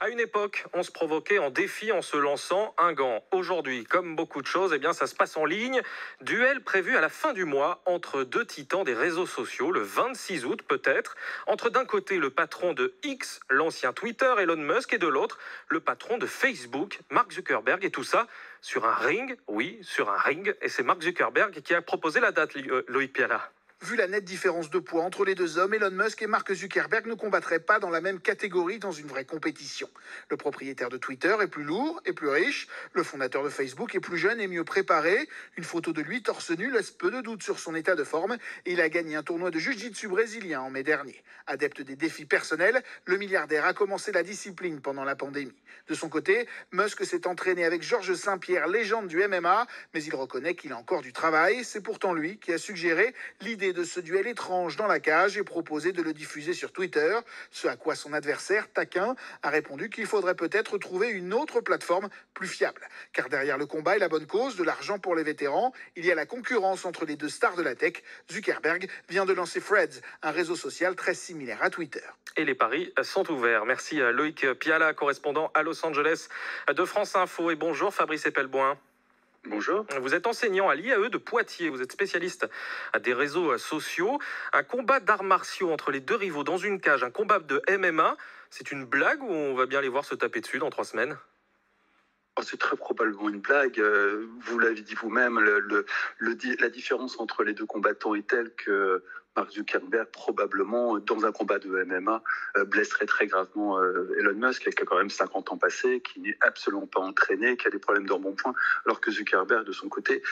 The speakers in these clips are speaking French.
À une époque, on se provoquait en défi en se lançant un gant. Aujourd'hui, comme beaucoup de choses, ça se passe en ligne. Duel prévu à la fin du mois entre deux titans des réseaux sociaux, le 26 août peut-être. Entre d'un côté le patron de X, l'ancien Twitter, Elon Musk, et de l'autre, le patron de Facebook, Mark Zuckerberg, et tout ça sur un ring, oui, sur un ring. Et c'est Mark Zuckerberg qui a proposé la date, Loïc Piala. Vu la nette différence de poids entre les deux hommes, Elon Musk et Mark Zuckerberg ne combattraient pas dans la même catégorie dans une vraie compétition. Le propriétaire de Twitter est plus lourd et plus riche. Le fondateur de Facebook est plus jeune et mieux préparé. Une photo de lui torse nu laisse peu de doute sur son état de forme et il a gagné un tournoi de jiu-jitsu brésilien en mai dernier. Adepte des défis personnels, le milliardaire a commencé la discipline pendant la pandémie. De son côté, Musk s'est entraîné avec Georges Saint-Pierre, légende du MMA, mais il reconnaît qu'il a encore du travail. C'est pourtant lui qui a suggéré l'idée de ce duel étrange dans la cage et proposé de le diffuser sur Twitter, ce à quoi son adversaire, taquin, a répondu qu'il faudrait peut-être trouver une autre plateforme plus fiable. Car derrière le combat et la bonne cause, de l'argent pour les vétérans, il y a la concurrence entre les deux stars de la tech. Zuckerberg vient de lancer Threads, un réseau social très similaire à Twitter. Et les paris sont ouverts. Merci Loïc Piala, correspondant à Los Angeles de France Info. Et bonjour Fabrice Epelboin. Bonjour. Vous êtes enseignant à l'IAE de Poitiers, vous êtes spécialiste des réseaux sociaux. Un combat d'arts martiaux entre les deux rivaux dans une cage, un combat de MMA, c'est une blague ou on va bien les voir se taper dessus dans 3 semaines ? C'est très probablement une blague. Vous l'avez dit vous-même, la différence entre les deux combattants est telle que Mark Zuckerberg, probablement, dans un combat de MMA, blesserait très gravement Elon Musk, qui a quand même 50 ans passés, qui n'est absolument pas entraîné, qui a des problèmes d'embonpoint, alors que Zuckerberg, de son côté,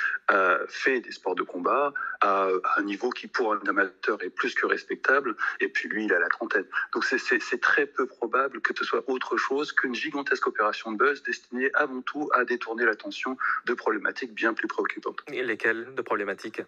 fait des sports de combat à un niveau qui, pour un amateur, est plus que respectable, et puis lui, il a la trentaine. Donc c'est très peu probable que ce soit autre chose qu'une gigantesque opération de buzz destinée avant tout à détourner l'attention de problématiques bien plus préoccupantes. Et lesquelles de problématiques ?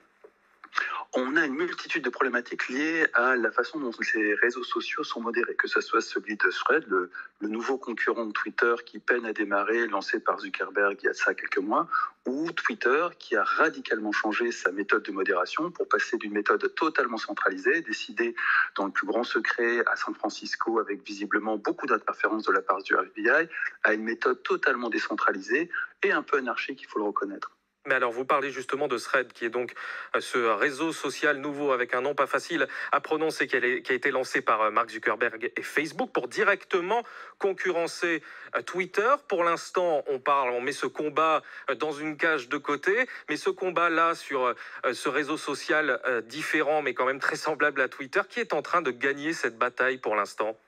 On a une multitude de problématiques liées à la façon dont ces réseaux sociaux sont modérés, que ce soit celui de Threads, le nouveau concurrent de Twitter qui peine à démarrer, lancé par Zuckerberg il y a de ça quelques mois, ou Twitter qui a radicalement changé sa méthode de modération pour passer d'une méthode totalement centralisée, décidée dans le plus grand secret à San Francisco avec visiblement beaucoup d'interférences de la part du FBI, à une méthode totalement décentralisée et un peu anarchique, il faut le reconnaître. Mais alors, vous parlez justement de Threads, qui est donc ce réseau social nouveau avec un nom pas facile à prononcer, qui a été lancé par Mark Zuckerberg et Facebook pour directement concurrencer Twitter. Pour l'instant, on met ce combat dans une cage de côté, mais ce combat-là sur ce réseau social différent, mais quand même très semblable à Twitter, qui est en train de gagner cette bataille pour l'instant ?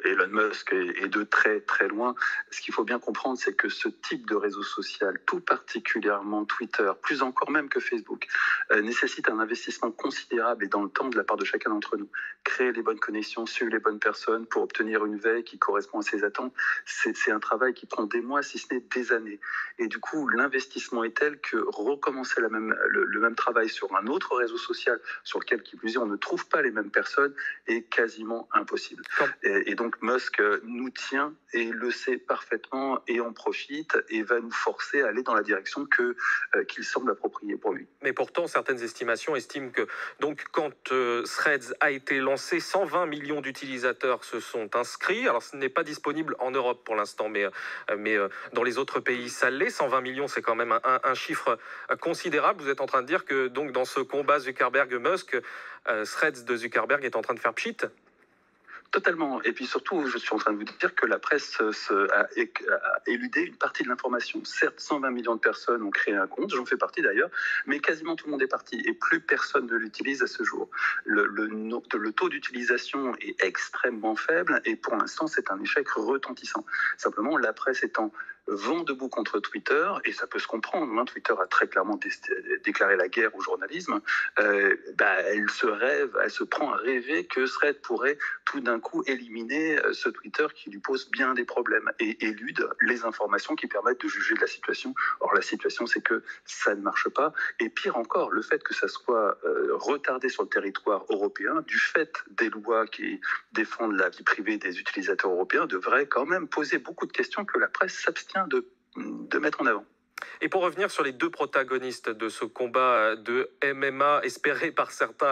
Elon Musk est de très très loin. Ce qu'il faut bien comprendre, c'est que ce type de réseau social, tout particulièrement Twitter, plus encore même que Facebook, nécessite un investissement considérable et dans le temps de la part de chacun d'entre nous. Créer les bonnes connexions, suivre les bonnes personnes pour obtenir une veille qui correspond à ses attentes, c'est un travail qui prend des mois, si ce n'est des années. Et du coup, l'investissement est tel que recommencer le même travail sur un autre réseau social, sur lequel, qui plus est, on ne trouve pas les mêmes personnes, est quasiment impossible. Et donc Musk nous tient et le sait parfaitement et en profite et va nous forcer à aller dans la direction qu'il semble appropriée pour lui. Mais pourtant, certaines estimations estiment que donc, quand Threads a été lancé, 120 millions d'utilisateurs se sont inscrits. Alors ce n'est pas disponible en Europe pour l'instant, mais dans les autres pays, ça l'est. 120 millions, c'est quand même un chiffre considérable. Vous êtes en train de dire que donc, dans ce combat Zuckerberg-Musk, Threads de Zuckerberg est en train de faire pchit ? Totalement. Et puis surtout, je suis en train de vous dire que la presse a éludé une partie de l'information. Certes, 120 millions de personnes ont créé un compte, j'en fais partie d'ailleurs, mais quasiment tout le monde est parti et plus personne ne l'utilise à ce jour. Le taux d'utilisation est extrêmement faible et pour l'instant, c'est un échec retentissant. Simplement, la presse étant vent debout contre Twitter, et ça peut se comprendre, hein, Twitter a très clairement déclaré la guerre au journalisme, elle se prend à rêver que Threads pourrait tout d'un coup éliminer ce Twitter qui lui pose bien des problèmes et élude les informations qui permettent de juger de la situation. Or, la situation, c'est que ça ne marche pas. Et pire encore, le fait que ça soit retardé sur le territoire européen, du fait des lois qui défendent la vie privée des utilisateurs européens, devrait quand même poser beaucoup de questions que la presse s'abstient de mettre en avant. Et pour revenir sur les deux protagonistes de ce combat de MMA espéré par certains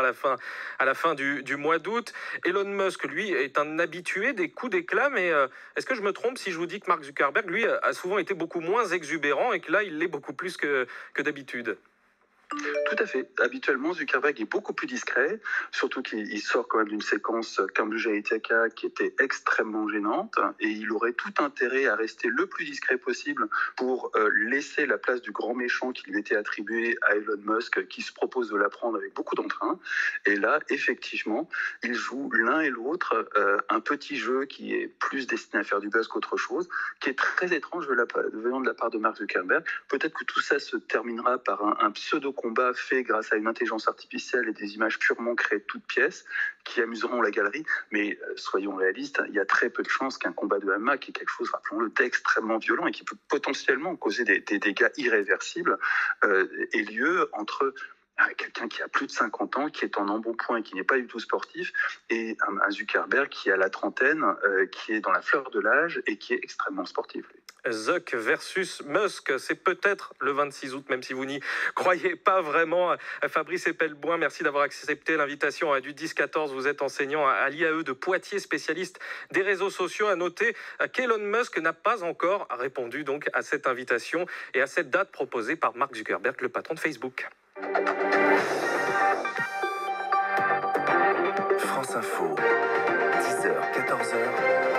à la fin du mois d'août, Elon Musk, lui, est un habitué des coups d'éclat, mais est-ce que je me trompe si je vous dis que Mark Zuckerberg, lui, a souvent été beaucoup moins exubérant et que là, il l'est beaucoup plus que d'habitude? Tout à fait. Habituellement, Zuckerberg est beaucoup plus discret, surtout qu'il sort quand même d'une séquence Cambridge Analytica qui était extrêmement gênante, et il aurait tout intérêt à rester le plus discret possible pour laisser la place du grand méchant qui lui était attribué à Elon Musk, qui se propose de la prendre avec beaucoup d'entrain. Et là, effectivement, ils jouent l'un et l'autre un petit jeu qui est plus destiné à faire du buzz qu'autre chose, qui est très étrange venant de la part de Mark Zuckerberg. Peut-être que tout ça se terminera par un pseudo-combat fait grâce à une intelligence artificielle et des images purement créées de toutes pièces qui amuseront la galerie, mais soyons réalistes, il y a très peu de chances qu'un combat de MMA, qui est quelque chose, rappelons-le, d'extrêmement violent et qui peut potentiellement causer des dégâts irréversibles, ait lieu entre quelqu'un qui a plus de 50 ans, qui est en embonpoint et qui n'est pas du tout sportif, et un Zuckerberg qui a la trentaine, qui est dans la fleur de l'âge et qui est extrêmement sportif. Zuck versus Musk, c'est peut-être le 26 août, même si vous n'y croyez pas vraiment. Fabrice Epelboin, merci d'avoir accepté l'invitation du 10-14. Vous êtes enseignant à l'IAE de Poitiers, spécialiste des réseaux sociaux. À noter qu'Elon Musk n'a pas encore répondu donc à cette invitation et à cette date proposée par Mark Zuckerberg, le patron de Facebook. France Info, 10h, 14h.